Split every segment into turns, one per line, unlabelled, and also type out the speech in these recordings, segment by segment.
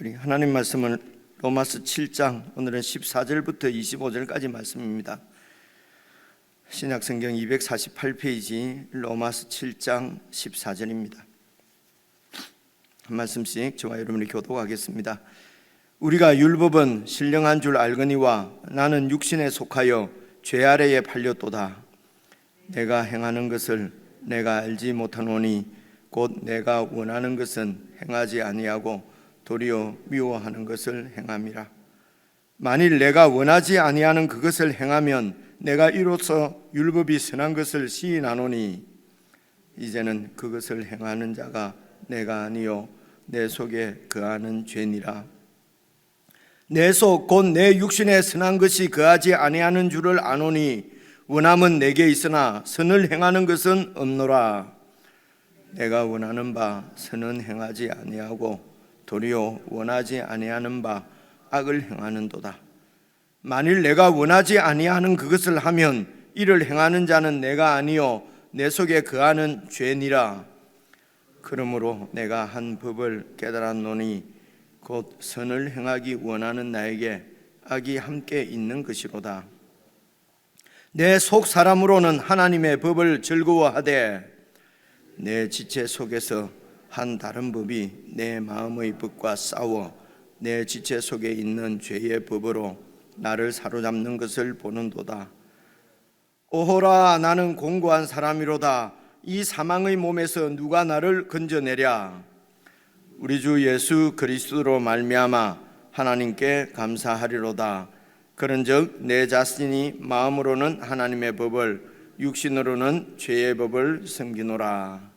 우리 하나님 말씀은 로마서 7장 오늘은 14절부터 25절까지 말씀입니다. 신약성경 248페이지 로마서 7장 14절입니다. 한 말씀씩 저와 여러분이 교독하겠습니다. 우리가 율법은 신령한 줄 알거니와 나는 육신에 속하여 죄 아래에 팔렸도다. 내가 행하는 것을 내가 알지 못하노니 곧 내가 원하는 것은 행하지 아니하고 도리어 미워하는 것을 행함이라. 만일 내가 원하지 아니하는 그것을 행하면 내가 이로써 율법이 선한 것을 시인하노니 이제는 그것을 행하는 자가 내가 아니요 내 속에 거하는 죄니라. 내 속 곧 내 육신에 선한 것이 거하지 아니하는 줄을 아노니 원함은 내게 있으나 선을 행하는 것은 없노라. 내가 원하는 바 선은 행하지 아니하고 도리어 원하지 아니하는 바 악을 행하는도다. 만일 내가 원하지 아니하는 그것을 하면 이를 행하는 자는 내가 아니요 내 속에 거하는 죄니라. 그러므로 내가 한 법을 깨달았노니 곧 선을 행하기 원하는 나에게 악이 함께 있는 것이로다. 내 속 사람으로는 하나님의 법을 즐거워하되 내 지체 속에서 한 다른 법이 내 마음의 법과 싸워 내 지체 속에 있는 죄의 법으로 나를 사로잡는 것을 보는도다. 오호라, 나는 공고한 사람이로다. 이 사망의 몸에서 누가 나를 건져내랴. 우리 주 예수 그리스도로 말미암아 하나님께 감사하리로다. 그런즉 내 자신이 마음으로는 하나님의 법을, 육신으로는 죄의 법을 섬기노라.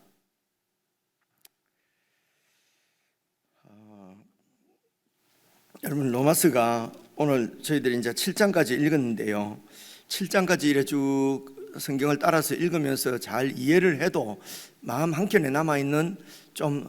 여러분, 로마서가 오늘 저희들이 이제 7장까지 읽었는데요. 7장까지 이래 쭉 성경을 따라서 읽으면서 잘 이해를 해도 마음 한켠에 남아있는 좀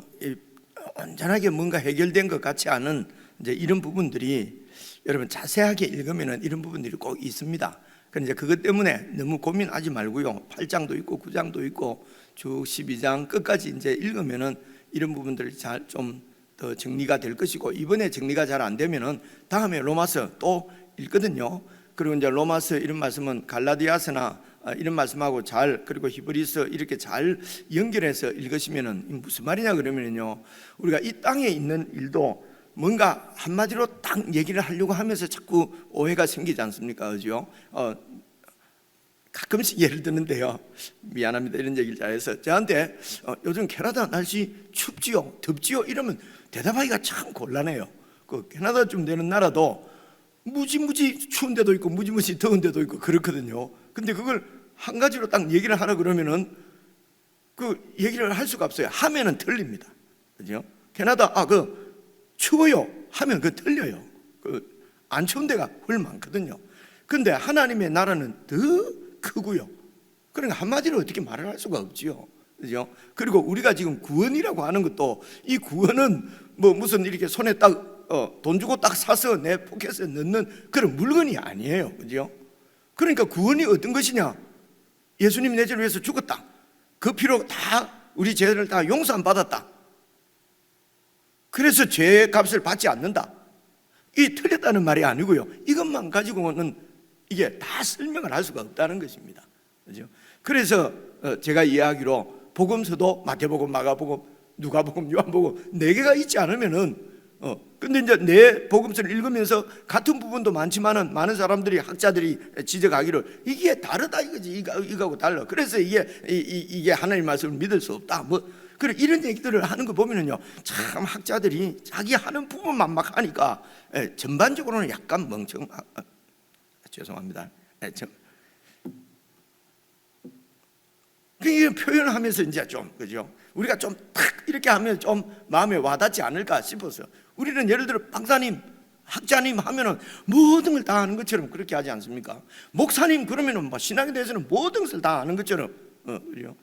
온전하게 뭔가 해결된 것 같지 않은 이제 이런 부분들이 여러분 자세하게 읽으면 이런 부분들이 꼭 있습니다. 그런데 이제 그것 때문에 너무 고민하지 말고요. 8장도 있고 9장도 있고 쭉 12장 끝까지 이제 읽으면은 이런 부분들이 잘 좀 더 정리가 될 것이고, 이번에 정리가 잘 안 되면은 다음에 로마서 또 읽거든요. 그리고 이제 로마서 이런 말씀은 갈라디아서나 이런 말씀하고 잘, 그리고 히브리서 이렇게 잘 연결해서 읽으시면은 무슨 말이냐 그러면요, 우리가 이 땅에 있는 일도 뭔가 한마디로 딱 얘기를 하려고 하면서 자꾸 오해가 생기지 않습니까? 그죠? 가끔씩 예를 드는데요, 미안합니다 이런 얘기를 잘해서, 저한테 요즘 캐나다 날씨 춥지요, 덥지요 이러면 대답하기가 참 곤란해요. 그 캐나다쯤 되는 나라도 무지무지 추운 데도 있고 무지무지 더운 데도 있고 그렇거든요. 근데 그걸 한 가지로 딱 얘기를 하라 그러면은 그 얘기를 할 수가 없어요. 하면은 틀립니다. 그죠? 캐나다 추워요 하면 그 틀려요. 안 추운 데가 훨 많거든요. 근데 하나님의 나라는 더 크고요. 그러니까 한마디로 어떻게 말을 할 수가 없지요. 그죠? 그리고 우리가 지금 구원이라고 하는 것도, 이 구원은 뭐 무슨 이렇게 손에 딱 돈 주고 딱 사서 내 포켓에 넣는 그런 물건이 아니에요. 그죠? 그러니까 구원이 어떤 것이냐? 예수님이 내 죄를 위해서 죽었다. 그 피로 다 우리 죄를 다 용서 안 받았다. 그래서 죄의 값을 받지 않는다. 이 틀렸다는 말이 아니고요. 이것만 가지고는 이게 다 설명을 할 수가 없다는 것입니다. 그죠? 그래서 제가 이야기로 복음서도 마태복음, 마가복음, 누가복음, 요한복음 4개가 있지 않으면은 근데 이제 내 복음서를 읽으면서 같은 부분도 많지만은 많은 사람들이, 학자들이 지적하기를 이게 다르다 이거지, 이거하고 달라. 그래서 이게 하나님 말씀을 믿을 수 없다. 그래 이런 얘기들을 하는 거 보면은요, 참 학자들이 자기 하는 부분만 막 하니까 전반적으로는 약간 죄송합니다. 그 표현을 하면서 이제 좀, 그죠? 우리가 좀 탁 이렇게 하면 좀 마음에 와닿지 않을까 싶어서, 우리는 예를 들어 박사님, 학자님 하면은 모든 걸 다 아는 것처럼 그렇게 하지 않습니까? 목사님 그러면은 뭐 신앙에 대해서는 모든 것을 다 아는 것처럼, 그죠?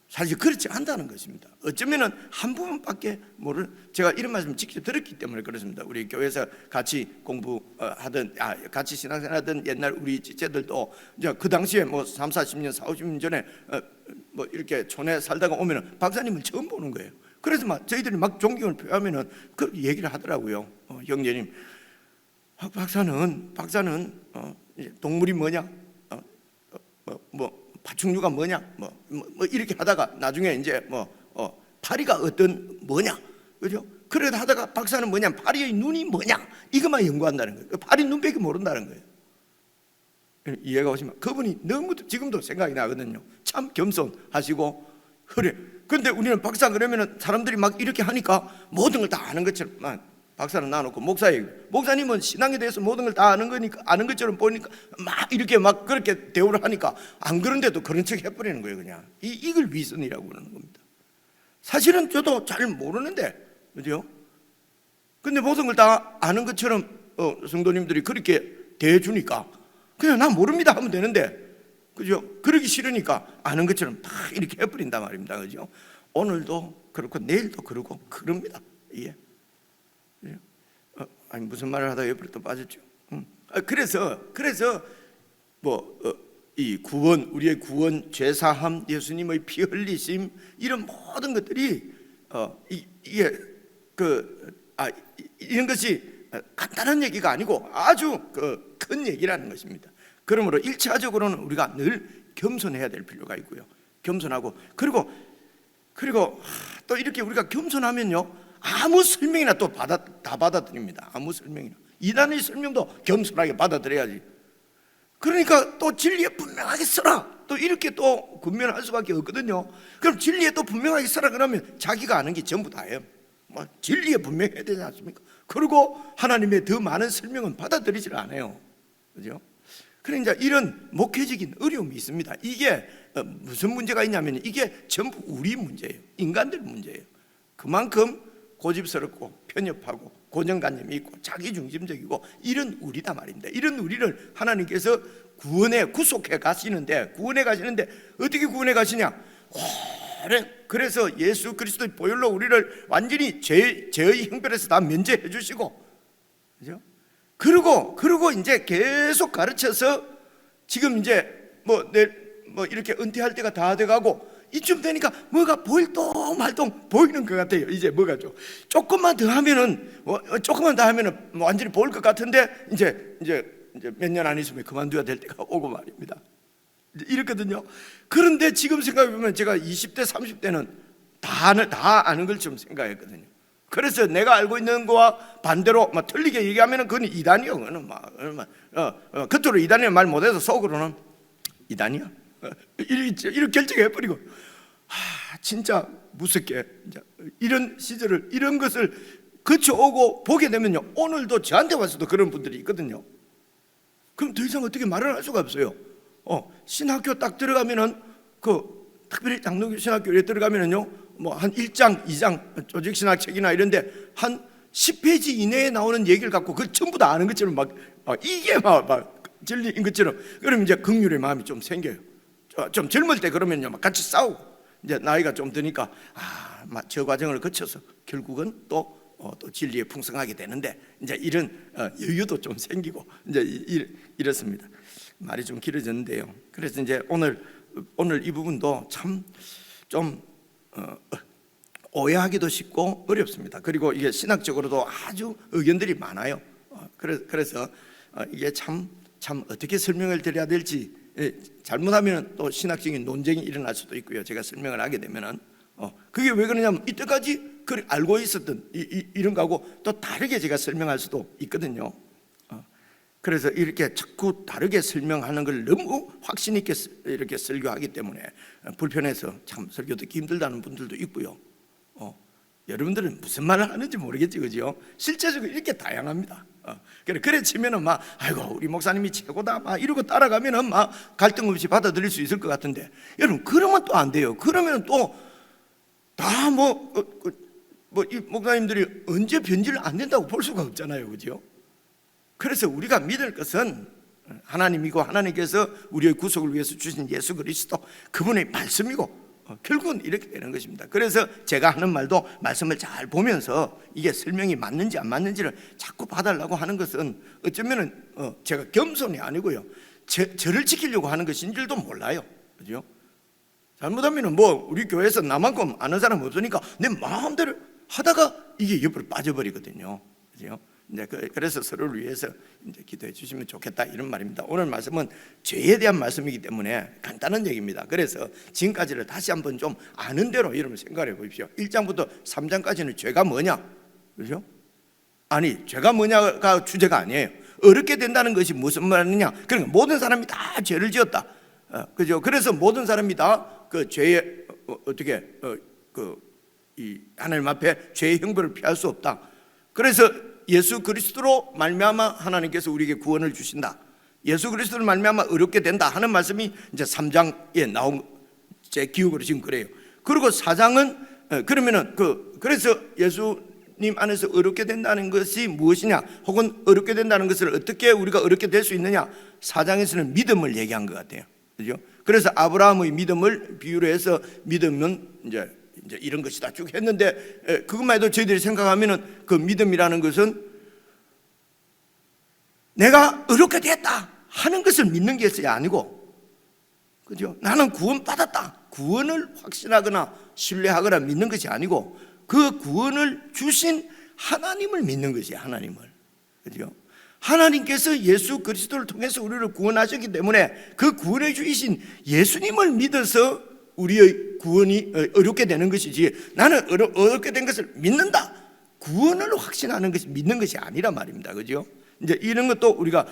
사실 그렇지 않다는 것입니다. 어쩌면은 한 부분밖에 모르는, 제가 이런 말씀 직접 들었기 때문에 그렇습니다. 우리 교회에서 같이 공부하던, 같이 신앙생활하던 옛날 우리 지체들도 이제 그 당시에 뭐 30, 40년, 40년 전에 뭐 이렇게 촌에 살다가 오면은 박사님을 처음 보는 거예요. 그래서 막 저희들이 막 존경을 표하면은 그 얘기를 하더라고요. 형제님, 박사는 이제 동물이 뭐냐, 파충류가 뭐냐, 뭐 이렇게 하다가 나중에 이제 파리가 어떤 뭐냐, 그죠? 그래도 하다가 박사는 뭐냐, 파리의 눈이 뭐냐, 이것만 연구한다는 거예요. 파리 눈밖에 모른다는 거예요. 이해가 오시면 그분이 너무 지금도 생각이 나거든요. 참 겸손하시고 그래. 근데 우리는 박사 그러면은 사람들이 막 이렇게 하니까 모든 걸 다 아는 것처럼, 박사는 놔놓고 목사님은 신앙에 대해서 모든 걸 다 아는 거니까, 아는 것처럼 보니까 막 이렇게 막 그렇게 대우를 하니까 안 그런데도 그런 척 해버리는 거예요. 그냥 이걸 위선이라고 그러는 겁니다. 사실은 저도 잘 모르는데, 그죠? 근데 모든 걸 다 아는 것처럼 성도님들이 그렇게 대해주니까 그냥 난 모릅니다 하면 되는데, 그죠? 그러기 싫으니까 아는 것처럼 다 이렇게 해버린단 말입니다. 그죠? 오늘도 그렇고 내일도 그러고 그럽니다. 예. 아니 무슨 말을 하다 옆으로 또 빠졌죠. 그래서 이 구원, 우리의 구원, 죄사함, 예수님의 피 흘리심, 이런 모든 것들이 이런 것이 간단한 얘기가 아니고 아주 큰 얘기라는 것입니다. 그러므로 1차적으로는 우리가 늘 겸손해야 될 필요가 있고요. 겸손하고 그리고 또 이렇게 우리가 겸손하면요, 아무 설명이나 또 다 받아들입니다. 아무 설명이나 이단의 설명도 겸손하게 받아들여야지. 그러니까 또 진리에 분명하게 써라, 또 이렇게 또 군면할 수밖에 없거든요. 그럼 진리에 또 분명하게 써라 그러면 자기가 아는 게 전부 다예요. 진리에 분명해야 되지 않습니까? 그리고 하나님의 더 많은 설명은 받아들이질 않아요. 그죠? 그러니까 이런 목회적인 어려움이 있습니다. 이게 무슨 문제가 있냐면 이게 전부 우리 문제예요. 인간들 문제예요. 그만큼 고집스럽고 편협하고 고정관념이 있고 자기중심적이고 이런 우리다 말입니다. 이런 우리를 하나님께서 구원해 가시는데 어떻게 구원해 가시냐? 그래서 예수 그리스도의 보혈로 우리를 완전히 죄의 형벌에서 다 면제해 주시고, 그죠? 그리고 이제 계속 가르쳐서 지금 이제 이렇게 은퇴할 때가 다 돼가고 이쯤 되니까 뭐가 보일동 말동 보이는 것 같아요. 이제 뭐가 좀 조금만 더 하면은 완전히 보일 것 같은데 이제 몇 년 안 있으면 그만둬야 될 때가 오고 말입니다. 이렇거든요. 그런데 지금 생각해 보면 제가 20대 30대는 다 아는 걸 좀 생각했거든요. 그래서 내가 알고 있는 거와 반대로 틀리게 얘기하면 그건 이단이요. 그거는 겉으로 이단이라 말 못해서 속으로는 이단이야. 이렇게 결정해버리고, 진짜 무섭게 이런 시절을, 이런 것을 거쳐오고 보게 되면요, 오늘도 저한테 와서도 그런 분들이 있거든요. 그럼 더 이상 어떻게 말을 할 수가 없어요. 신학교 딱 들어가면은 특별히 장로교 신학교에 들어가면은요, 한 1장, 2장 조직신학책이나 이런데 한 10페이지 이내에 나오는 얘기를 갖고 그걸 전부 다 아는 것처럼 이게 진리인 것처럼, 그럼 이제 긍휼의 마음이 좀 생겨요. 좀 젊을 때 그러면요, 같이 싸우고, 이제 나이가 좀 드니까 저 과정을 거쳐서 결국은 또 진리에 풍성하게 되는데, 이제 이런 여유도 좀 생기고 이제 이렇습니다. 말이 좀 길어졌는데요. 그래서 이제 오늘 이 부분도 참 좀 오해하기도 쉽고 어렵습니다. 그리고 이게 신학적으로도 아주 의견들이 많아요. 그래서 이게 참 어떻게 설명을 드려야 될지, 잘못하면 또 신학적인 논쟁이 일어날 수도 있고요. 제가 설명을 하게 되면은 그게 왜 그러냐면 이때까지 알고 있었던 이런 거하고 또 다르게 제가 설명할 수도 있거든요. 그래서 이렇게 자꾸 다르게 설명하는 걸 너무 확신 있게 이렇게 설교하기 때문에 불편해서 참 설교 듣기 힘들다는 분들도 있고요. 여러분들은 무슨 말을 하는지 모르겠지, 그죠? 실제적으로 이렇게 다양합니다. 그래 치면은 아이고 우리 목사님이 최고다 이러고 따라가면은 갈등 없이 받아들일 수 있을 것 같은데, 여러분 그러면 또 안 돼요. 그러면은 또 다 이 목사님들이 언제 변질 안 된다고 볼 수가 없잖아요, 그죠? 그래서 우리가 믿을 것은 하나님이고, 하나님께서 우리의 구속을 위해서 주신 예수 그리스도, 그분의 말씀이고, 결국은 이렇게 되는 것입니다. 그래서 제가 하는 말도 말씀을 잘 보면서 이게 설명이 맞는지 안 맞는지를 자꾸 봐달라고 하는 것은 어쩌면은 제가 겸손이 아니고요, 저를 지키려고 하는 것인 줄도 몰라요, 그죠? 잘못하면 뭐 우리 교회에서 나만큼 아는 사람 없으니까 내 마음대로 하다가 이게 옆으로 빠져버리거든요. 그죠? 이제 그래서 서로를 위해서 이제 기도해 주시면 좋겠다 이런 말입니다. 오늘 말씀은 죄에 대한 말씀이기 때문에 간단한 얘기입니다. 그래서 지금까지를 다시 한번 좀 아는 대로 여러분 생각해 보십시오. 1장부터 3장까지는 죄가 뭐냐, 그렇죠? 아니, 죄가 뭐냐가 주제가 아니에요. 어렵게 된다는 것이 무슨 말이냐? 그러니까 모든 사람이 다 죄를 지었다. 그죠? 그래서 모든 사람이 다 그 죄에 어떻게 이 하나님 앞에 죄의 형벌을 피할 수 없다. 그래서 예수 그리스도로 말미암아 하나님께서 우리에게 구원을 주신다. 예수 그리스도로 말미암아 어렵게 된다 하는 말씀이 이제 3장에 나온 제 기억으로 지금 그래요. 그리고 4장은 그러면은 그래서 예수님 안에서 어렵게 된다는 것이 무엇이냐, 혹은 어렵게 된다는 것을 어떻게 우리가 어렵게 될 수 있느냐, 4장에서는 믿음을 얘기한 것 같아요. 그죠? 그래서 아브라함의 믿음을 비유로 해서 믿음은 이제 이런 것이다 쭉 했는데, 그것만 해도 저희들이 생각하면은 그 믿음이라는 것은 내가 어렵게 됐다 하는 것을 믿는 것이 아니고, 그죠? 나는 구원받았다, 구원을 확신하거나 신뢰하거나 믿는 것이 아니고 그 구원을 주신 하나님을 믿는 것이에요. 하나님을. 그죠? 하나님께서 예수 그리스도를 통해서 우리를 구원하셨기 때문에 그 구원해 주신 예수님을 믿어서 우리의 구원이 어렵게 되는 것이지, 나는 어렵게 된 것을 믿는다, 구원을 확신하는 것이 믿는 것이 아니란 말입니다. 그죠? 이제 이런 것도 우리가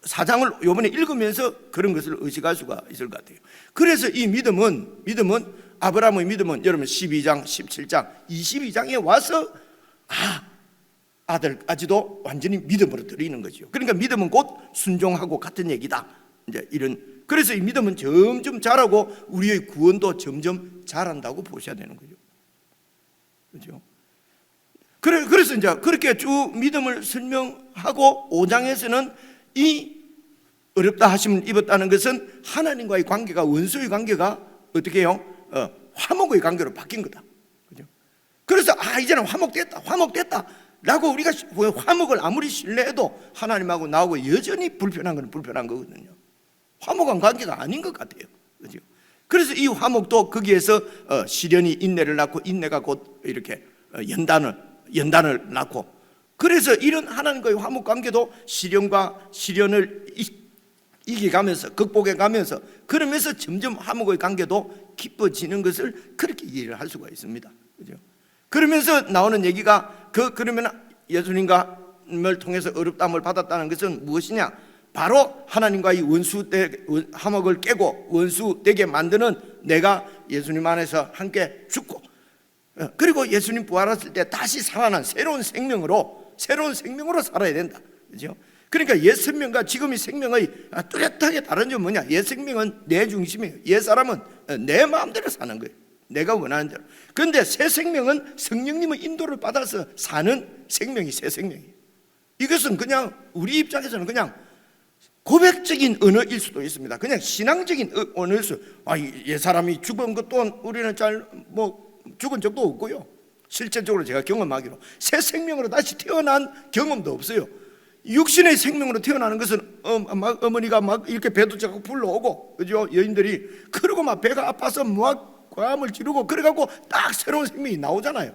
4장을 이번에 읽으면서 그런 것을 의식할 수가 있을 것 같아요. 그래서 이 믿음은 아브라함의 믿음은 여러분 12장, 17장, 22장에 와서 아들까지도 완전히 믿음으로 드리는 거죠. 그러니까 믿음은 곧 순종하고 같은 얘기다. 이제 이런, 그래서 이 믿음은 점점 자라고 우리의 구원도 점점 자란다고 보셔야 되는 거죠. 그렇죠? 그래서 이제 그렇게 쭉 믿음을 설명하고 5장에서는 이 어렵다 하시면 입었다는 것은 하나님과의 관계가, 원수의 관계가 어떻게 해요? 화목의 관계로 바뀐 거다. 그죠? 그래서 이제는 화목됐다 라고 우리가 화목을 아무리 신뢰해도 하나님하고 나하고 여전히 불편한 건 불편한 거거든요. 화목한 관계가 아닌 것 같아요. 그죠? 그래서 이 화목도 거기에서 시련이 인내를 낳고, 인내가 곧 이렇게 연단을 낳고, 그래서 이런 하나님과의 화목 관계도 시련을 이겨가면서, 극복해가면서, 그러면서 점점 화목의 관계도 깊어지는 것을 그렇게 이해를 할 수가 있습니다. 그죠? 그러면서 나오는 얘기가 그러면 예수님을 통해서 어렵다함을 받았다는 것은 무엇이냐? 바로 하나님과의 화목을 깨고 원수 되게 만드는 내가 예수님 안에서 함께 죽고, 그리고 예수님 부활하실 때 다시 살아난 새로운 생명으로 살아야 된다. 그죠? 그러니까 옛 생명과 지금의 생명의 뚜렷하게 다른 점은 뭐냐? 옛 생명은 내 중심이에요. 옛 사람은 내 마음대로 사는 거예요. 내가 원하는 대로. 그런데 새 생명은 성령님의 인도를 받아서 사는 생명이 새 생명이에요. 이것은 그냥 우리 입장에서는 그냥 고백적인 언어일 수도 있습니다. 그냥 신앙적인 언어일 수. 옛 사람이 죽은 것도 우리는 죽은 적도 없고요. 실제적으로 제가 경험하기로 새 생명으로 다시 태어난 경험도 없어요. 육신의 생명으로 태어나는 것은 어머니가 막 이렇게 배도 자꾸 불러오고, 그죠? 여인들이 그러고 막 배가 아파서 막 과음을 지르고 그래갖고 딱 새로운 생명이 나오잖아요.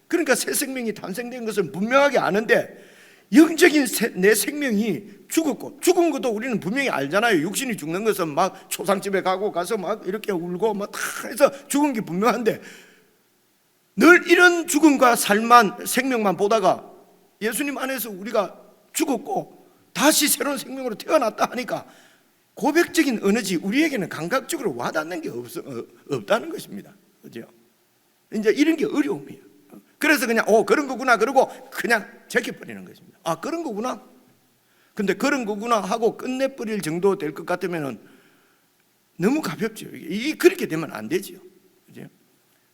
그러니까 새 생명이 탄생된 것은 분명하게 아는데, 영적인 내 생명이 죽었고, 죽은 것도 우리는 분명히 알잖아요. 육신이 죽는 것은 막 초상집에 가서 막 이렇게 울고 막 다 해서 죽은 게 분명한데, 늘 이런 죽음과 생명만 보다가 예수님 안에서 우리가 죽었고 다시 새로운 생명으로 태어났다 하니까 고백적인 언어지 우리에게는 감각적으로 와닿는 게 없다는 것입니다. 그죠? 이제 이런 게 어려움이에요. 그래서 그냥 그런 거구나 그러고 그냥 제껴버리는 것입니다. 그런 거구나. 근데 그런 거구나 하고 끝내버릴 정도 될 것 같으면 너무 가볍죠. 그렇게 되면 안 되죠. 그죠?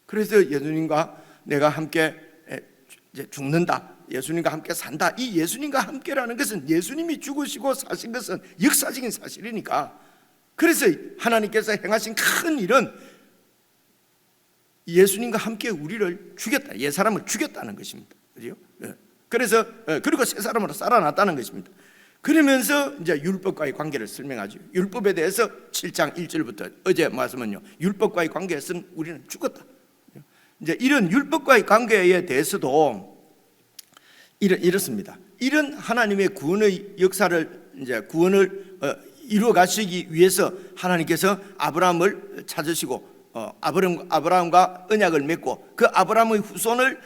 그래서 예수님과 내가 함께 이제 죽는다, 예수님과 함께 산다. 이 예수님과 함께라는 것은 예수님이 죽으시고 사신 것은 역사적인 사실이니까, 그래서 하나님께서 행하신 큰 일은 예수님과 함께 우리를 죽였다, 옛 사람을 죽였다는 것입니다. 그죠? 그래서 그리고 새 사람으로 살아났다는 것입니다. 그러면서 이제 율법과의 관계를 설명하죠. 율법에 대해서 7장 1절부터 어제 말씀은요, 율법과의 관계에서는 우리는 죽었다. 이제 이런 율법과의 관계에 대해서도 이렇습니다. 이런 하나님의 구원의 역사를, 이제 구원을 이루어 가시기 위해서 하나님께서 아브라함을 찾으시고 아브라함과 언약을 맺고 그 아브라함의 후손을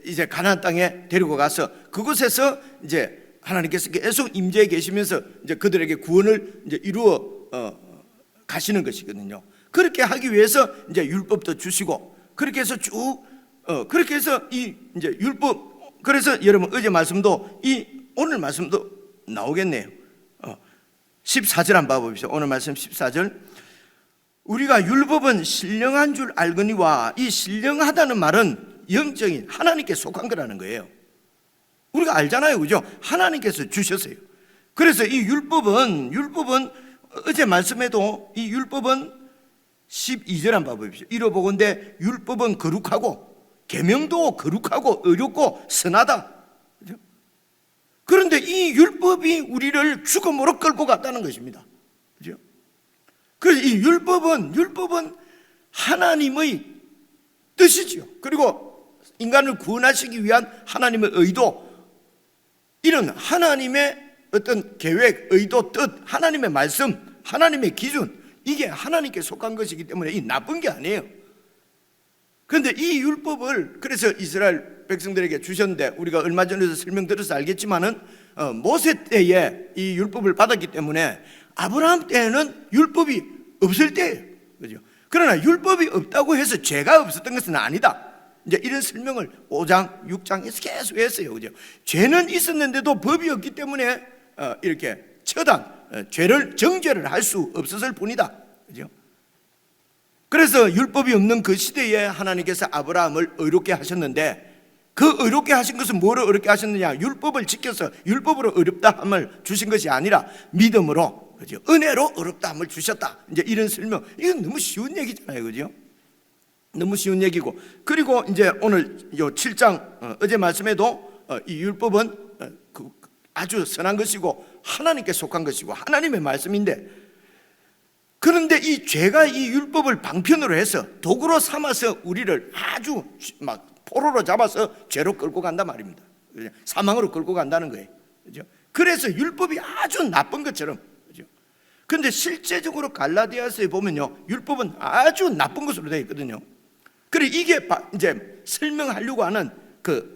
이제 가나안 땅에 데리고 가서 그곳에서 이제 하나님께서 계속 임재해 계시면서 이제 그들에게 구원을 이제 이루어 가시는 것이거든요. 그렇게 하기 위해서 이제 율법도 주시고 그렇게 해서 그렇게 해서 이 이제 율법, 그래서 여러분 어제 말씀도 오늘 말씀도 나오겠네요. 14절 한번 봐봅시다. 오늘 말씀 14절. 우리가 율법은 신령한 줄 알거니와, 이 신령하다는 말은 영적인 하나님께 속한 거라는 거예요. 우리가 알잖아요, 그죠? 하나님께서 주셨어요. 그래서 이 율법은 어제 말씀에도 이 율법은 12절 한번 봐보십시오. 이러보건대 율법은 거룩하고 계명도 거룩하고 의롭고 선하다. 그죠? 그런데 이 율법이 우리를 죽음으로 끌고 갔다는 것입니다. 그죠? 그래서 이 율법은 하나님의 뜻이지요. 그리고 인간을 구원하시기 위한 하나님의 의도, 이런 하나님의 어떤 계획, 의도, 뜻, 하나님의 말씀, 하나님의 기준, 이게 하나님께 속한 것이기 때문에 이 나쁜 게 아니에요. 그런데 이 율법을 그래서 이스라엘 백성들에게 주셨는데, 우리가 얼마 전에도 설명드려서 알겠지만은 모세 때에 이 율법을 받았기 때문에 아브라함 때에는 율법이 없을 때예요. 그죠? 그러나 율법이 없다고 해서 죄가 없었던 것은 아니다. 이제 이런 설명을 5장, 6장에서 계속 했어요. 그죠? 죄는 있었는데도 법이 없기 때문에 이렇게 죄를 정죄를 할 수 없었을 뿐이다. 그죠? 그래서 율법이 없는 그 시대에 하나님께서 아브라함을 의롭게 하셨는데, 그 의롭게 하신 것은 뭐로 의롭게 하셨느냐? 율법을 지켜서 율법으로 의롭다함을 주신 것이 아니라 믿음으로, 그죠? 은혜로 의롭다함을 주셨다. 이제 이런 설명, 이건 너무 쉬운 얘기잖아요, 그죠? 너무 쉬운 얘기고, 그리고 이제 오늘 요 7장 어제 말씀에도 이 율법은 아주 선한 것이고 하나님께 속한 것이고 하나님의 말씀인데, 그런데 이 죄가 이 율법을 방편으로 해서 도구로 삼아서 우리를 아주 막 포로로 잡아서 죄로 끌고 간단 말입니다. 사망으로 끌고 간다는 거예요. 그죠? 그래서 율법이 아주 나쁜 것처럼, 그죠? 그런데 실제적으로 갈라디아서에 보면요, 율법은 아주 나쁜 것으로 되어 있거든요. 그래, 이게 이제 설명하려고 하는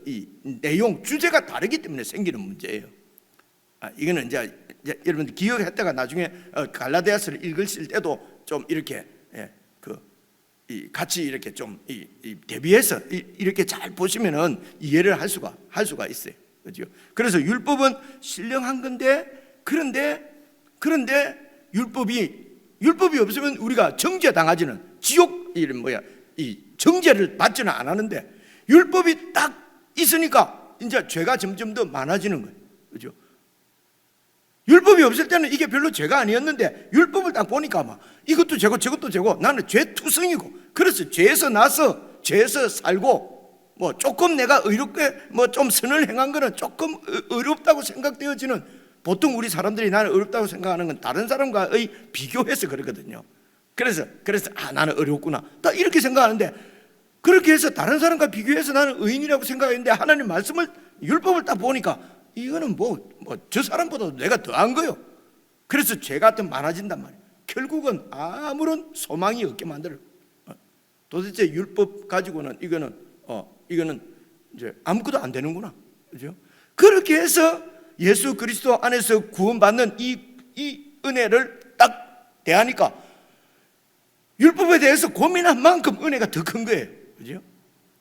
이 내용, 주제가 다르기 때문에 생기는 문제예요. 이거는 이제 여러분들 기억했다가 나중에 갈라디아서를 읽으실 때도 좀 이렇게 같이 이렇게 좀 대비해서 이렇게 잘 보시면은 이해를 할 수가 있어요. 그렇죠? 그래서 율법은 신령한 건데, 그런데 율법이 없으면 우리가 정죄 당하지는, 지옥 이 정죄를 받지는 않았는데, 율법이 딱 있으니까 이제 죄가 점점 더 많아지는 거예요. 그렇죠? 율법이 없을 때는 이게 별로 죄가 아니었는데, 율법을 딱 보니까 막 이것도 죄고 저것도 죄고, 나는 죄투성이고, 그래서 죄에서 나서 죄에서 살고, 뭐 조금 내가 의롭게 뭐 좀 선을 행한 거는 조금 의롭다고 생각되어지는, 보통 우리 사람들이 나는 의롭다고 생각하는 건 다른 사람과의 비교해서 그러거든요. 그래서 나는 어렵구나, 딱 이렇게 생각하는데, 그렇게 해서 다른 사람과 비교해서 나는 의인이라고 생각했는데, 하나님 말씀을, 율법을 딱 보니까 이거는 저 사람보다 내가 더한 거요. 그래서 죄가 더 많아진단 말이에요. 결국은 아무런 소망이 없게 만들어요. 도대체 율법 가지고는 이거는 이제 아무것도 안 되는구나, 그죠? 그렇게 해서 예수 그리스도 안에서 구원받는 이 은혜를 딱 대하니까 율법에 대해서 고민한 만큼 은혜가 더 큰 거예요, 그죠?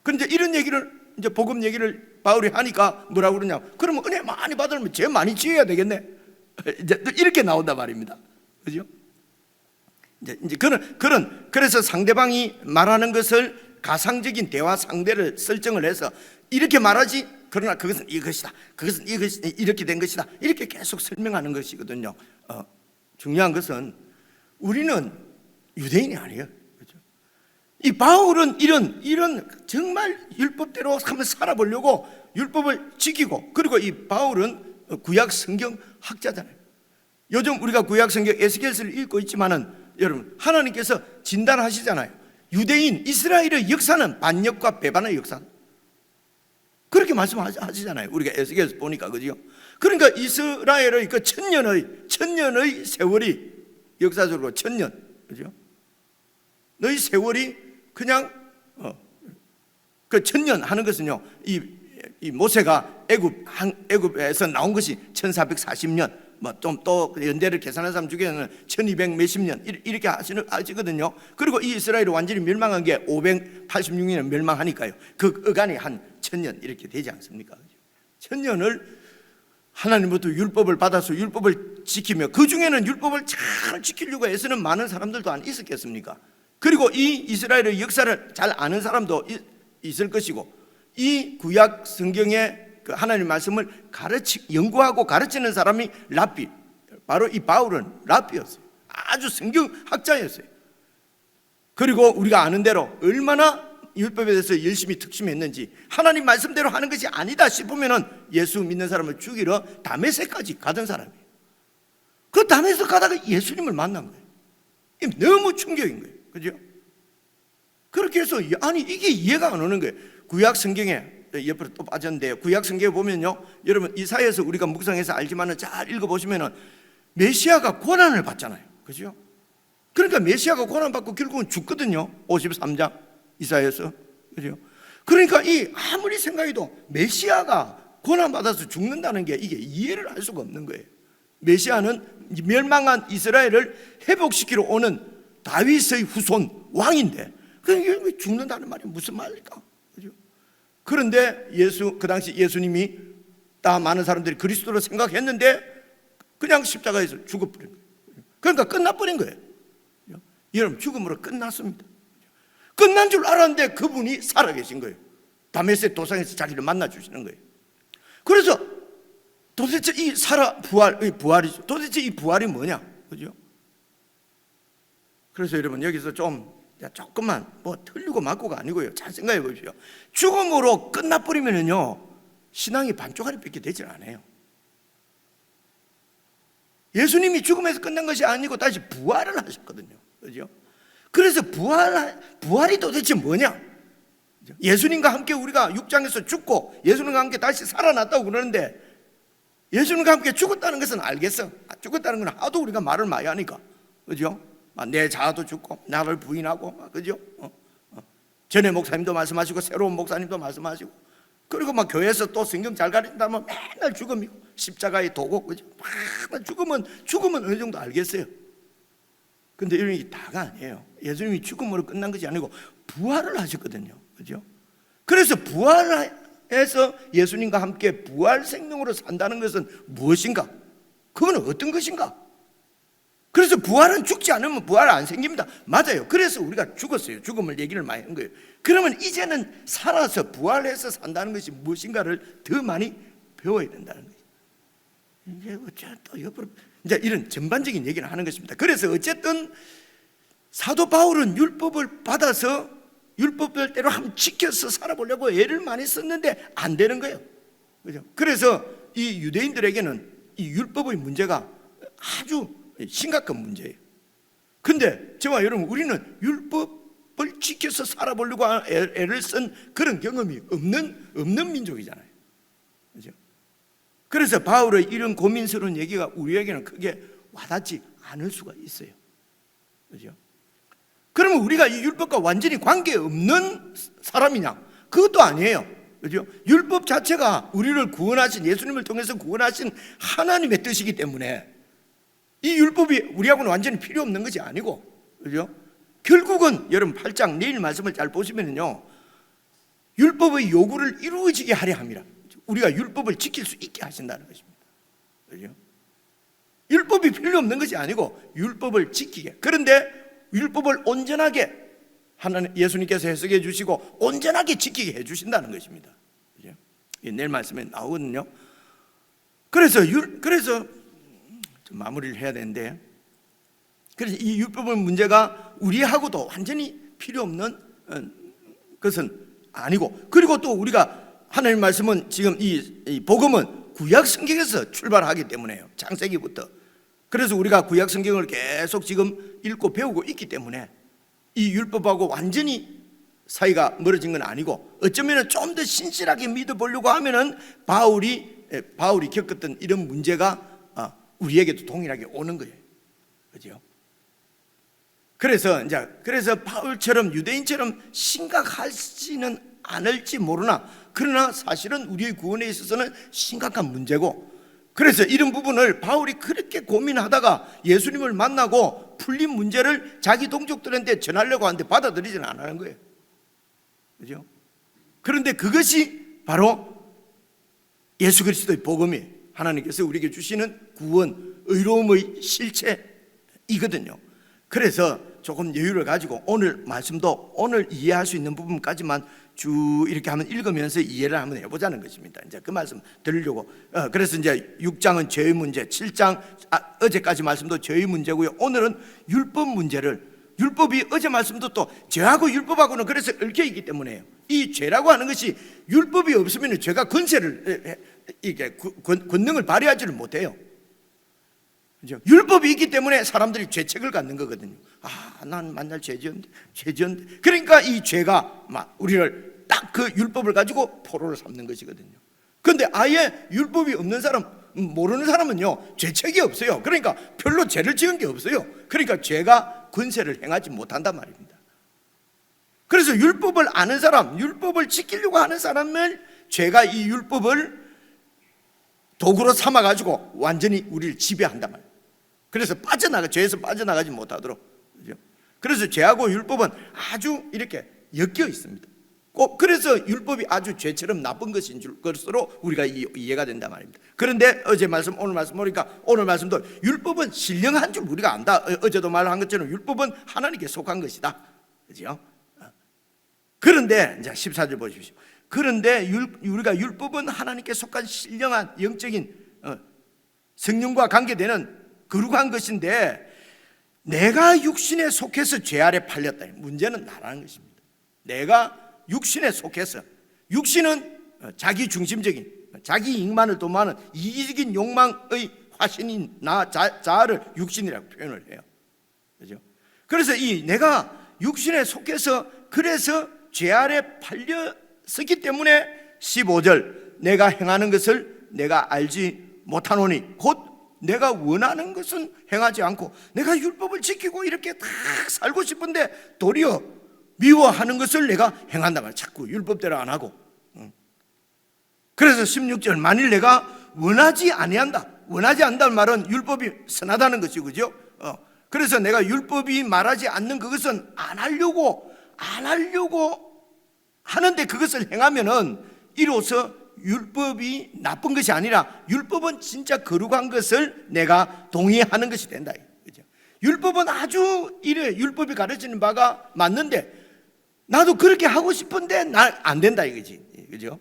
그런데 이런 얘기를, 이제 복음 얘기를 바울이 하니까 뭐라고 그러냐? 그러면 은혜 많이 받으면 죄 많이 지어야 되겠네. 이제 이렇게 나온단 말입니다, 그죠? 이제 그래서 상대방이 말하는 것을 가상적인 대화 상대를 설정을 해서 이렇게 말하지, 그러나 그것은 이것이다, 그것은 이것이 이렇게 된 것이다, 이렇게 계속 설명하는 것이거든요. 중요한 것은 우리는 유대인이 아니에요. 그렇죠? 이 바울은 이런 정말 율법대로 한번 살아보려고 율법을 지키고, 그리고 이 바울은 구약 성경 학자잖아요. 요즘 우리가 구약 성경 에스겔서를 읽고 있지만은 여러분, 하나님께서 진단하시잖아요. 유대인 이스라엘의 역사는 반역과 배반의 역사, 그렇게 말씀하시잖아요. 우리가 에스겔서 보니까, 그죠? 그러니까 이스라엘의 그 천년의 세월이, 역사적으로 천년, 그죠? 너희 세월이 그냥 그 천년 하는 것은요, 이 모세가 애굽에서 나온 것이 1440년, 뭐 좀 또 연대를 계산한 사람 중에는 1200 몇십 년 이렇게 하시거든요. 그리고 이 이스라엘이 완전히 멸망한 게 586년 멸망하니까요. 그 어간이 한 1000년 이렇게 되지 않습니까? 1000년을 하나님부터 율법을 받아서 율법을 지키며, 그 중에는 율법을 잘 지키려고 애쓰는 많은 사람들도 안 있었겠습니까? 그리고 이 이스라엘의 역사를 잘 아는 사람도 있을 것이고, 이 구약 성경의 그 하나님 말씀을 연구하고 가르치는 사람이 랍비, 바로 이 바울은 랍비였어요. 아주 성경학자였어요. 그리고 우리가 아는 대로 얼마나 율법에 대해서 열심히 특심했는지, 하나님 말씀대로 하는 것이 아니다 싶으면은 예수 믿는 사람을 죽이러 다메섹까지 가던 사람이에요. 그 다메섹 가다가 예수님을 만난 거예요. 너무 충격인 거예요. 그죠? 그렇게 해서 아니 이게 이해가 안 오는 거예요. 구약 성경에 옆으로 또 빠졌는데요, 구약 성경에 보면요, 여러분 이사야서 우리가 묵상해서 알지만은 잘 읽어보시면은 메시아가 고난을 받잖아요. 그죠? 그러니까 메시아가 고난받고 결국은 죽거든요. 53장 이사야서, 그죠? 그러니까 이 아무리 생각해도 메시아가 고난받아서 죽는다는 게 이게 이해를 할 수가 없는 거예요. 메시아는 멸망한 이스라엘을 회복시키러 오는 다윗의 후손 왕인데, 그러니까 죽는다는 말이 무슨 말일까? 그죠? 그런데 그 당시 예수님이 다 많은 사람들이 그리스도로 생각했는데 그냥 십자가에서 죽어버린 거예요. 그러니까 끝나버린 거예요. 여러분, 죽음으로 끝났습니다. 끝난 줄 알았는데 그분이 살아계신 거예요. 다메섹 도상에서 자기를 만나주시는 거예요. 그래서 도대체 이 부활이죠. 도대체 이 부활이 뭐냐? 그죠? 그래서 여러분, 여기서 조금만 뭐 틀리고 맞고가 아니고요, 잘 생각해 보십시오. 죽음으로 끝나버리면은요, 신앙이 반쪽짜리 밖에 되질 않아요. 예수님이 죽음에서 끝난 것이 아니고 다시 부활을 하셨거든요. 그죠? 그래서 부활이 도대체 뭐냐? 예수님과 함께 우리가 육장에서 죽고 예수님과 함께 다시 살아났다고 그러는데, 예수님과 함께 죽었다는 것은 알겠어. 죽었다는 건 하도 우리가 말을 많이 하니까, 그죠? 내 자아도 죽고 나를 부인하고, 그죠? 전에 목사님도 말씀하시고 새로운 목사님도 말씀하시고, 그리고 교회에서 또 성경 잘 가르친다면 맨날 죽음이고 십자가의 도고, 그죠? 죽음은 어느 정도 알겠어요. 근데 이런 게 다가 아니에요. 예수님이 죽음으로 끝난 것이 아니고 부활을 하셨거든요. 그죠? 그래서 부활해서 예수님과 함께 부활 생명으로 산다는 것은 무엇인가? 그건 어떤 것인가? 그래서 부활은 죽지 않으면 부활 안 생깁니다. 맞아요. 그래서 우리가 죽었어요. 죽음을 얘기를 많이 한 거예요. 그러면 이제는 살아서 부활해서 산다는 것이 무엇인가를 더 많이 배워야 된다는 거예요. 이제 또 옆으로 이제 이런 전반적인 얘기를 하는 것입니다. 그래서 어쨌든 사도 바울은 율법을 받아서 율법대로 한번 지켜서 살아보려고 애를 많이 썼는데 안 되는 거예요. 그죠? 그래서 이 유대인들에게는 이 율법의 문제가 아주 심각한 문제예요. 근데 저와 여러분, 우리는 율법을 지켜서 살아보려고 애를 쓴 그런 경험이 없는 민족이잖아요. 그죠? 그래서 바울의 이런 고민스러운 얘기가 우리에게는 크게 와닿지 않을 수가 있어요. 그죠? 그러면 우리가 이 율법과 완전히 관계없는 사람이냐? 그것도 아니에요. 그죠? 율법 자체가 우리를 구원하신, 예수님을 통해서 구원하신 하나님의 뜻이기 때문에 이 율법이 우리하고는 완전히 필요 없는 것이 아니고, 그죠? 결국은 여러분 8장 내일 말씀을 잘 보시면요, 율법의 요구를 이루어지게 하려 함이라. 우리가 율법을 지킬 수 있게 하신다는 것입니다. 그죠? 율법이 필요 없는 것이 아니고 율법을 지키게. 그런데 율법을 온전하게 하나님 예수님께서 해석해 주시고 온전하게 지키게 해 주신다는 것입니다. 그죠? 내일 말씀에 나오거든요. 그래서 좀 마무리를 해야 되는데, 그래서 이 율법의 문제가 우리하고도 완전히 필요 없는 것은 아니고, 그리고 또 우리가 하나님 말씀은 지금 이 복음은 구약 성경에서 출발하기 때문에요. 창세기부터. 그래서 우리가 구약 성경을 계속 지금 읽고 배우고 있기 때문에 이 율법하고 완전히 사이가 멀어진 건 아니고, 어쩌면 좀 더 신실하게 믿어보려고 하면은 바울이 겪었던 이런 문제가 우리에게도 동일하게 오는 거예요. 그죠? 그래서 바울처럼 유대인처럼 심각하지는 않을지 모르나, 그러나 사실은 우리의 구원에 있어서는 심각한 문제고, 그래서 이런 부분을 바울이 그렇게 고민하다가 예수님을 만나고 풀린 문제를 자기 동족들한테 전하려고 하는데 받아들이지는 않는 거예요. 그죠? 그런데 그것이 바로 예수 그리스도의 복음이 하나님께서 우리에게 주시는 구원, 의로움의 실체이거든요. 그래서 조금 여유를 가지고 오늘 말씀도 오늘 이해할 수 있는 부분까지만 쭉 이렇게 한번 읽으면서 이해를 한번 해보자는 것입니다. 이제 그 말씀 드리려고. 그래서 이제 6장은 죄의 문제, 7장 어제까지 말씀도 죄의 문제고요. 오늘은 율법 문제를, 율법이 어제 말씀도 또 죄하고 율법하고는 그래서 얽혀 있기 때문에요. 이 죄라고 하는 것이 율법이 없으면 죄가 권세를, 이게 권능을 발휘하지를 못해요. 그죠? 율법이 있기 때문에 사람들이 죄책을 갖는 거거든요. 난 만날 죄지었는데. 그러니까 이 죄가 막 우리를 딱 그 율법을 가지고 포로를 삼는 것이거든요. 그런데 아예 율법이 없는 사람, 모르는 사람은요, 죄책이 없어요. 그러니까 별로 죄를 지은 게 없어요. 그러니까 죄가 권세를 행하지 못한단 말입니다. 그래서 율법을 아는 사람, 율법을 지키려고 하는 사람을 죄가 이 율법을 도구로 삼아가지고 완전히 우리를 지배한단 말이에요. 그래서 죄에서 빠져나가지 못하도록. 그래서 죄하고 율법은 아주 이렇게 엮여 있습니다. 꼭 그래서 율법이 아주 죄처럼 나쁜 것인 것으로 우리가 이해가 된단 말입니다. 그런데 어제 말씀, 오늘 말씀 보니까 오늘 말씀도 율법은 신령한 줄 우리가 안다. 어제도 말한 것처럼 율법은 하나님께 속한 것이다. 그죠? 그런데 이제 14절 보십시오. 그런데 우리가 율법은 하나님께 속한 신령한 영적인 성령과 관계되는 거룩한 것인데, 내가 육신에 속해서 죄 아래 팔렸다. 문제는 나라는 것입니다. 내가 육신에 속해서, 육신은 자기 중심적인, 자기 이익만을 도모하는 이기적인 욕망의 화신인 자아를 육신이라고 표현을 해요. 그죠? 그래서 이 내가 육신에 속해서, 그래서 죄 아래 팔렸기 때문에 15절, 내가 행하는 것을 내가 알지 못하노니, 곧 내가 원하는 것은 행하지 않고 내가 율법을 지키고 이렇게 다 살고 싶은데 도리어 미워하는 것을 내가 행한단 말이야. 자꾸 율법대로 안 하고. 그래서 16절, 만일 내가 원하지 않는다는 말은 율법이 선하다는 것이죠. 그죠? 그래서 내가 율법이 말하지 않는 그것은 안 하려고 하는데 그것을 행하면은 이로써 율법이 나쁜 것이 아니라 율법은 진짜 거룩한 것을 내가 동의하는 것이 된다. 그죠? 율법은 아주 율법이 가르치는 바가 맞는데 나도 그렇게 하고 싶은데 안 된다 이거지. 그죠?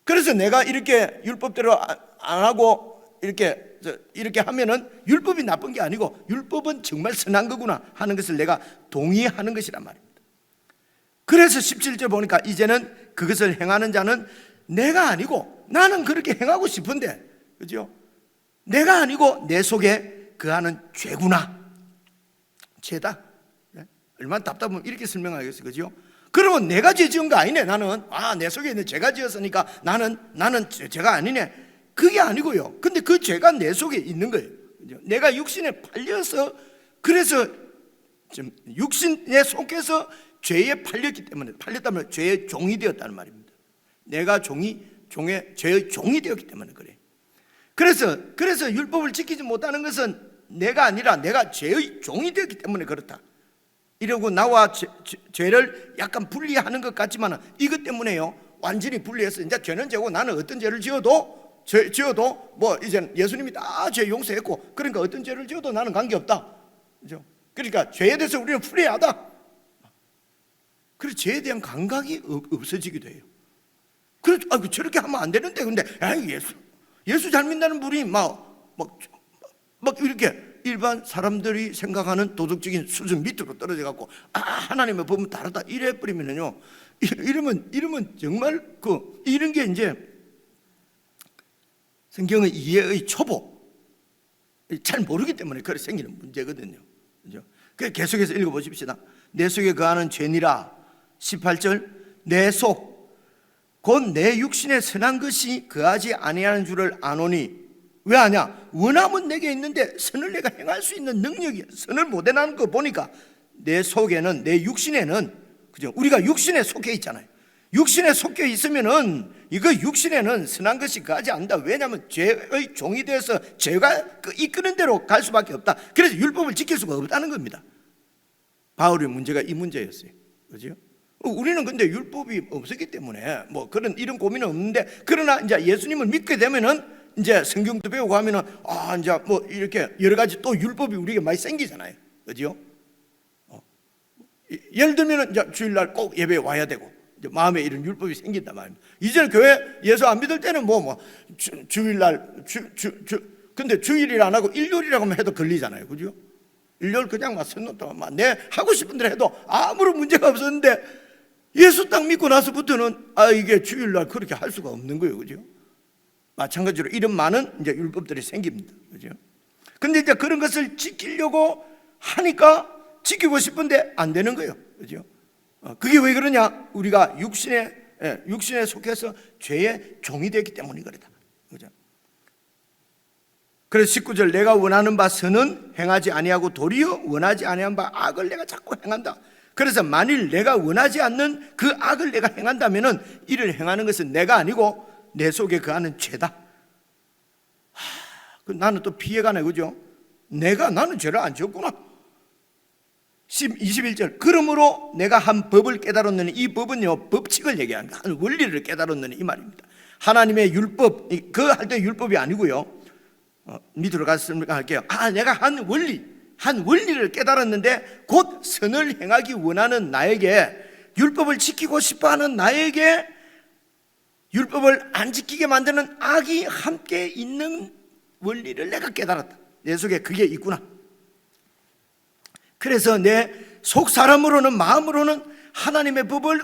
그래서 내가 이렇게 율법대로 안 하고 이렇게 하면은 율법이 나쁜 게 아니고 율법은 정말 선한 거구나 하는 것을 내가 동의하는 것이란 말입니다. 그래서 17절 보니까 이제는 그것을 행하는 자는 내가 아니고, 나는 그렇게 행하고 싶은데, 그죠? 내가 아니고 내 속에 거하는 죄구나. 죄다. 네? 얼마나 답답하면 이렇게 설명하겠어요. 그죠? 그러면 내가 죄 지은 거 아니네. 나는 내 속에 있는 죄가 지었으니까 나는 죄가 아니네. 그게 아니고요. 근데 그 죄가 내 속에 있는 거예요. 그죠? 내가 육신에 팔려서, 그래서 육신에 속해서 죄에 팔렸다면 죄의 종이 되었다는 말입니다. 내가 죄의 종이 되었기 때문에 그래. 그래서 율법을 지키지 못하는 것은 내가 아니라 내가 죄의 종이 되었기 때문에 그렇다. 이러고 나와 죄를 약간 분리하는 것 같지만 이것 때문에요, 완전히 분리해서 이제 죄는 죄고 나는 어떤 죄를 지어도 뭐 이제 예수님이 다 죄 용서했고, 그러니까 어떤 죄를 지어도 나는 관계없다. 그죠? 그러니까 죄에 대해서 우리는 프리하다. 그래서 죄에 대한 감각이 없어지기도 해요. 그래서 저렇게 하면 안 되는데, 근데 예수 잘 믿는 분이 막 이렇게 일반 사람들이 생각하는 도덕적인 수준 밑으로 떨어져 갖고 하나님의 법은 다르다 이래 버리면요, 이러면 정말 이런 게 이제 성경의 이해의 초보, 잘 모르기 때문에 그렇게 생기는 문제거든요. 그죠? 계속해서 읽어보십시다. 내 속에 거하는 죄니라. 18절, 내 속, 곧 내 육신에 선한 것이 거하지 아니하는 줄을 아노니. 왜 아냐? 원함은 내게 있는데 선을 내가 행할 수 있는 능력이, 선을 못 행하는 거 보니까 내 속에는, 내 육신에는, 그죠? 우리가 육신에 속해 있잖아요. 육신에 속해 있으면은 이거 육신에는 선한 것이 거하지 않는다. 왜냐하면 죄의 종이 되어서 죄가 이끄는 대로 갈 수밖에 없다. 그래서 율법을 지킬 수가 없다는 겁니다. 바울의 문제가 이 문제였어요. 그죠? 우리는 근데 율법이 없었기 때문에 뭐 이런 고민은 없는데, 그러나 이제 예수님을 믿게 되면은 이제 성경도 배우고 하면은 이제 뭐 이렇게 여러 가지 또 율법이 우리에게 많이 생기잖아요. 그죠? 예를 들면은 이제 주일날 꼭 예배에 와야 되고, 이제 마음에 이런 율법이 생긴단 말입니다. 이제는 교회 예수 안 믿을 때는 주일날 근데 주일이라 안 하고 일요일이라고만 해도 걸리잖아요. 그죠? 일요일 그냥 선 놓고 내 하고 싶은 대로 해도 아무런 문제가 없었는데, 예수 딱 믿고 나서부터는 이게 주일날 그렇게 할 수가 없는 거예요. 그죠? 마찬가지로 이런 많은 이제 율법들이 생깁니다. 그죠? 근데 이제 그런 것을 지키려고 하니까 지키고 싶은데 안 되는 거예요. 그죠? 그게 왜 그러냐? 우리가 육신에 속해서 죄의 종이 되기 때문이 그렇다. 그죠? 그래서 19절, 내가 원하는 바 선은 행하지 아니하고 도리어 원하지 아니한 바 악을 내가 자꾸 행한다. 그래서 만일 내가 원하지 않는 그 악을 내가 행한다면은 이를 행하는 것은 내가 아니고 내 속에 거하는 죄다. 나는 또 피해가네. 그죠? 나는 죄를 안 지었구나. 21절, 그러므로 내가 한 법을 깨달았느니, 이 법은요 법칙을 얘기하는 거야. 한 원리를 깨달았느니 이 말입니다. 하나님의 율법, 그 할 때 율법이 아니고요, 밑으로 가서 할게요. 내가 한 원리를 깨달았는데 곧 선을 행하기 원하는 나에게, 율법을 지키고 싶어하는 나에게 율법을 안 지키게 만드는 악이 함께 있는 원리를 내가 깨달았다. 내 속에 그게 있구나. 그래서 내 속 사람으로는, 마음으로는 하나님의 법을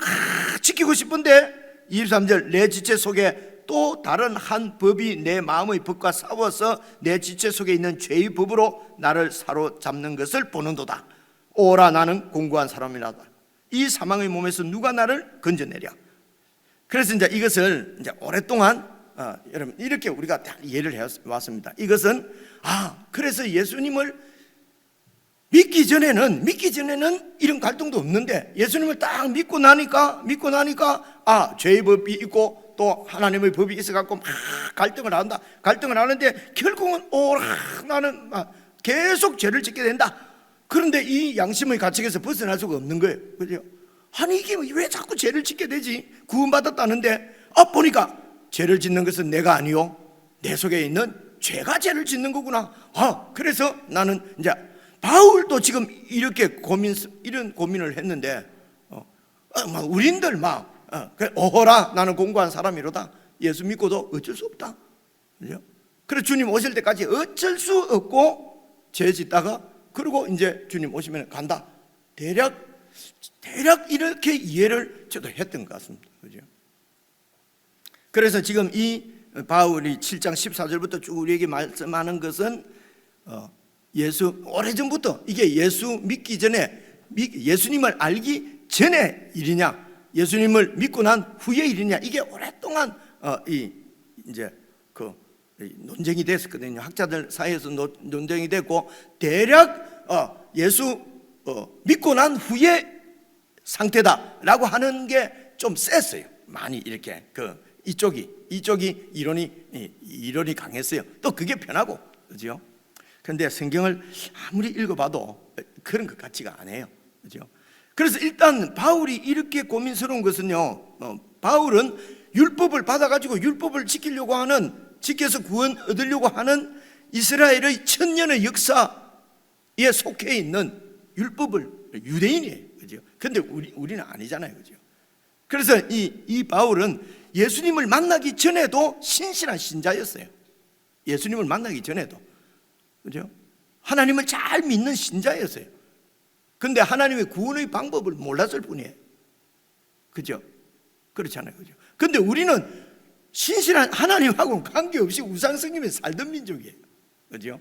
지키고 싶은데 23절, 내 지체 속에 또 다른 한 법이 내 마음의 법과 싸워서 내 지체 속에 있는 죄의 법으로 나를 사로잡는 것을 보는도다. 오라, 나는 공고한 사람이라다. 이 사망의 몸에서 누가 나를 건져내랴. 그래서 이제 이것을 이제 오랫동안 여러분 이렇게 우리가 다 이해를 해왔습니다. 이것은 그래서 예수님을 믿기 전에는 이런 갈등도 없는데, 예수님을 딱 믿고 나니까 죄의 법이 있고 또 하나님의 법이 있어갖고 막 갈등을 한다. 갈등을 하는데 결국은 나는 계속 죄를 짓게 된다. 그런데 이 양심의 가책에서 벗어날 수가 없는 거예요. 그죠? 이게 왜 자꾸 죄를 짓게 되지? 구원받았다는데 보니까 죄를 짓는 것은 내가 아니요, 내 속에 있는 죄가 죄를 짓는 거구나. 그래서 나는 이제 바울도 지금 이렇게 이런 고민을 했는데, 우린들 어허라, 나는 공고한 사람이로다. 예수 믿고도 어쩔 수 없다. 그죠? 그래서 주님 오실 때까지 어쩔 수 없고 죄 짓다가, 그리고 이제 주님 오시면 간다. 대략 이렇게 이해를 저도 했던 것 같습니다. 그죠? 그래서 지금 이 바울이 7장 14절부터 쭉 우리에게 말씀하는 것은 오래전부터 이게 예수 믿기 전에, 예수님을 알기 전의 일이냐, 예수님을 믿고 난 후의 일이냐, 이게 오랫동안 이제 논쟁이 됐었거든요. 학자들 사이에서 논쟁이 됐고, 대략 예수 믿고 난 후의 상태다라고 하는 게 좀 셌어요. 많이 이렇게 이쪽이 이론이 강했어요. 또 그게 편하고, 그죠? 그런데 성경을 아무리 읽어봐도 그런 것 같지가 않아요. 그죠? 그래서 일단 바울이 이렇게 고민스러운 것은요, 바울은 율법을 받아가지고 율법을 지켜서 구원 얻으려고 하는 이스라엘의 천년의 역사에 속해 있는 유대인이에요. 그죠? 근데 우리는 아니잖아요. 그죠? 그래서 이 바울은 예수님을 만나기 전에도 신실한 신자였어요. 예수님을 만나기 전에도. 그죠? 하나님을 잘 믿는 신자였어요. 근데 하나님의 구원의 방법을 몰랐을 뿐이에요. 그죠? 그렇잖아요. 그죠? 근데 우리는 신실한 하나님하고는 관계없이 우상숭배에 살던 민족이에요. 그죠?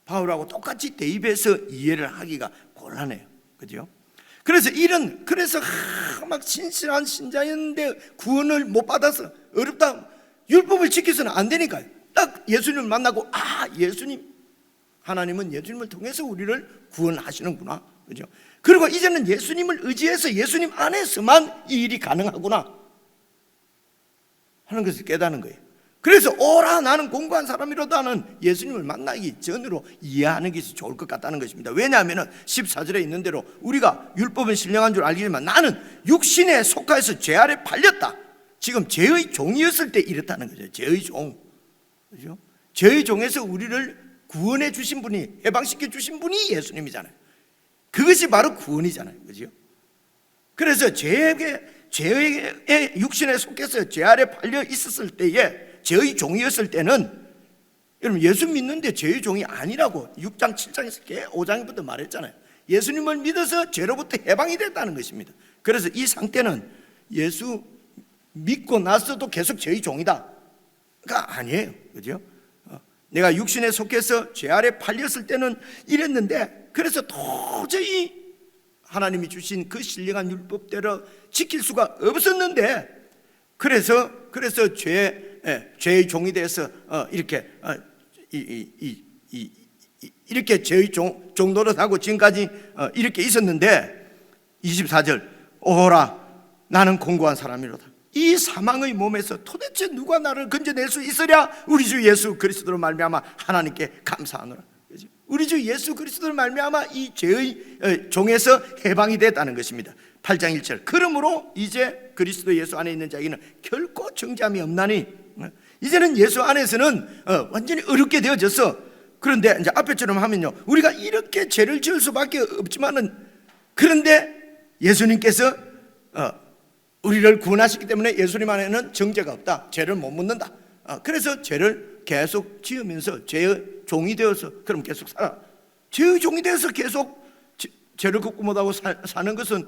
바울하고 똑같이 대입해서 이해를 하기가 곤란해요. 그죠? 그래서 막 신실한 신자였는데 구원을 못 받아서 어렵다. 율법을 지켜서는 안 되니까요. 딱 예수님을 만나고, 예수님, 하나님은 예수님을 통해서 우리를 구원하시는구나. 그죠? 그리고 이제는 예수님을 의지해서 예수님 안에서만 이 일이 가능하구나 하는 것을 깨닫는 거예요. 그래서 오라 나는 공부한 사람이로다는 예수님을 만나기 전으로 이해하는 것이 좋을 것 같다는 것입니다. 왜냐하면 14절에 있는 대로 우리가 율법은 신령한 줄 알지만 나는 육신에 속하여서 죄 아래 팔렸다. 지금 죄의 종이었을 때 이렇다는 거죠. 죄의 종. 그죠? 죄의 종에서 우리를 구원해 주신 분이, 해방시켜 주신 분이 예수님이잖아요. 그것이 바로 구원이잖아요. 그죠? 그래서 죄의 육신에 속해서 죄 아래 팔려 있었을 때에, 죄의 종이었을 때는, 여러분 예수 믿는데 죄의 종이 아니라고 6장 7장에서 5장부터 말했잖아요. 예수님을 믿어서 죄로부터 해방이 됐다는 것입니다. 그래서 이 상태는 예수 믿고 나서도 계속 죄의 종이다가 아니에요. 그죠? 내가 육신에 속해서 죄 아래 팔렸을 때는 이랬는데, 그래서 도저히 하나님이 주신 그 신령한 율법대로 지킬 수가 없었는데, 그래서 죄의 종이 돼서 이렇게 죄의 종 노릇하고 지금까지 이렇게 있었는데, 24절 오라 나는 공고한 사람이로다. 이 사망의 몸에서 도대체 누가 나를 건져낼 수 있으랴? 우리 주 예수 그리스도로 말미암아 하나님께 감사하노라. 우리 주 예수 그리스도로 말미암아 이 죄의 종에서 해방이 됐다는 것입니다. 8장 1절 그러므로 이제 그리스도 예수 안에 있는 자에게는 결코 정죄함이 없나니, 이제는 예수 안에서는 완전히 어렵게 되어졌어. 그런데 이제 앞에처럼 하면요, 우리가 이렇게 죄를 지을 수밖에 없지만은, 그런데 예수님께서 우리를 구원하시기 때문에 예수님 안에는 정죄가 없다. 죄를 못 묻는다. 그래서 죄를 계속 지으면서 죄의 종이 되어서 그럼 계속 살아. 죄의 종이 되어서 계속 죄를 걷고 못하고 사는 것은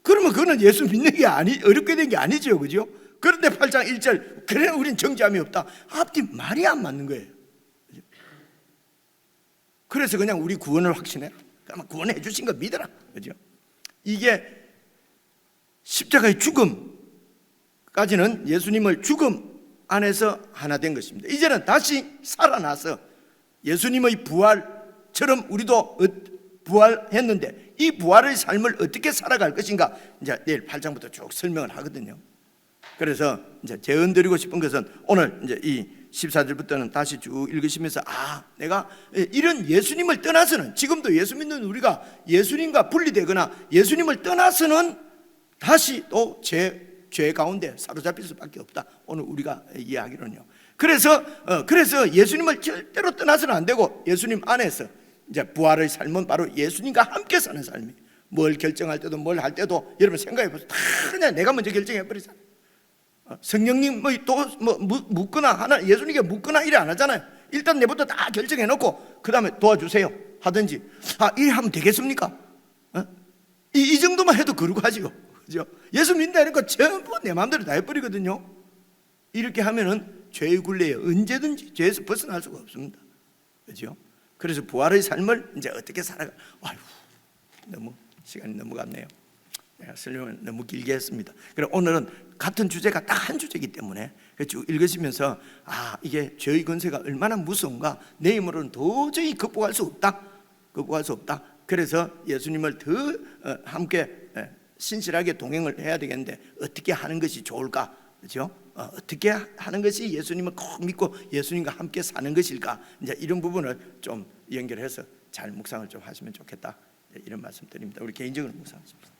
그러면 그거는 예수 믿는 게 어렵게 된 게 아니죠. 그죠? 그런데 8장 1절 그래 우린 정죄함이 없다. 앞뒤 말이 안 맞는 거예요. 그죠? 그래서 그냥 우리 구원을 확신해라. 그러면 구원해 주신 거 믿어라. 그죠? 이게 십자가의 죽음까지는 예수님을 죽음 안에서 하나 된 것입니다. 이제는 다시 살아나서 예수님의 부활처럼 우리도 부활했는데, 이 부활의 삶을 어떻게 살아갈 것인가 이제 내일 8장부터 쭉 설명을 하거든요. 그래서 이제 제언드리고 싶은 것은 오늘 이제 이 14절부터는 다시 쭉 읽으시면서 내가 이런 예수님을 떠나서는, 지금도 예수 믿는 우리가 예수님과 분리되거나 예수님을 떠나서는 다시 또 죄 가운데 사로잡힐 수밖에 없다. 오늘 우리가 이야기로는요. 그래서 예수님을 절대로 떠나서는 안 되고, 예수님 안에서 이제 부활의 삶은 바로 예수님과 함께 사는 삶이에요. 뭘 결정할 때도 뭘 할 때도 여러분 생각해 보세요. 다 그냥 내가 먼저 결정해 버리잖아요. 성령님의 또 묻거나 하나 예수님께 묻거나 이래 안 하잖아요. 일단 내부터 다 결정해 놓고 그 다음에 도와주세요 하든지, 이래 하면 되겠습니까? 이 정도만 해도 거룩 하지요. 그죠? 예수 믿는다 이러니까 전부 내 마음대로 다 해버리거든요. 이렇게 하면은 죄의 굴레에 언제든지 죄에서 벗어날 수가 없습니다. 그죠? 그래서 부활의 삶을 이제 어떻게 살아가? 너무 시간이 넘어갔네요. 내가 설명을 너무 길게 했습니다. 그래서 오늘은 같은 주제가 딱 한 주제이기 때문에 쭉 읽으시면서 이게 죄의 권세가 얼마나 무서운가, 내 힘으로는 도저히 극복할 수 없다. 그래서 예수님을 더 함께 신실하게 동행을 해야 되겠는데 어떻게 하는 것이 좋을까? 그렇죠? 어떻게 하는 것이 예수님을 꼭 믿고 예수님과 함께 사는 것일까? 이제 이런 부분을 좀 연결해서 잘 묵상을 좀 하시면 좋겠다. 이런 말씀 드립니다. 우리 개인적으로 묵상하십시다.